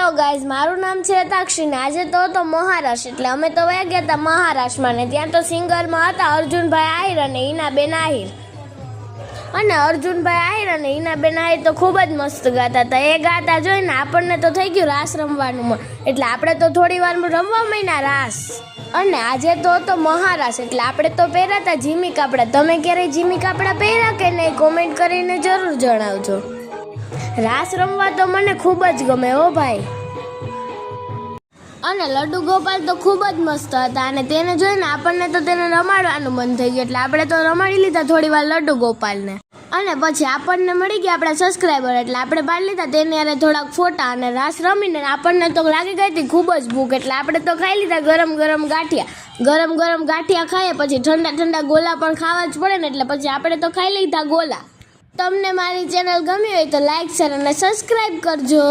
Hello guys, મારું નામ છે તાક્ષી ને આજે તો મહારાષ્ટ્ર એટલે અમે તો વયા ગયા હતા મહારાષ્ટ્રમાં ને ત્યાં તો સિંગરમાં હતા અર્જુનભાઈ આહિર અને ઈનાબેન આહિર. અને અર્જુનભાઈ આહિર અને ઈનાબેન આહિર તો ખૂબ જ મસ્ત ગાતા હતા. એ ગાતા જોઈને આપણને તો થઈ ગયું રાસ રમવાનું મન, એટલે આપણે તો થોડી વાર રમવા માંડ્યા રાસ. અને આજે તો મહારાષ્ટ્ર એટલે આપણે તો પહેર્યા હતા જીમી કાપડા. તમે ક્યારેય જીમી કાપડા પહેર્યા કે નહીં? કોમેન્ટ કરીને જરૂર જણાવજો. રાસ રમવા તો મને ખૂબ જ ગમે હો ભાઈ. અને લડ્ડુ ગોપાલ તો ખૂબ જ મસ્ત હતા અને તેને જોઈને આપણને તો તેને રમાડવાનું મન થઈ ગયું, એટલે આપણે તો રમાડી લીધા થોડી વાર લડ્ડુ ગોપાલને. અને પછી આપણને મળી ગયા આપણા સબસ્ક્રાઈબર, એટલે આપણે પાડી લીધા તેને યારે થોડાક ફોટા અને રાસ રમીને આપણને તો લાગી ગઈ હતી ખૂબ જ ભૂખ, એટલે આપણે તો ખાઈ લીધા ગરમ ગરમ ગાંઠિયા. ગરમ ગરમ ગાંઠિયા ખાઈએ પછી ઠંડા ઠંડા ગોલા પણ ખાવા જ પડે ને, એટલે પછી આપણે તો ખાઈ લીધા ગોલા. તમને મારી ચેનલ ગમી હોય તો લાઈક શેર અને સબસ્ક્રાઈબ કરજો.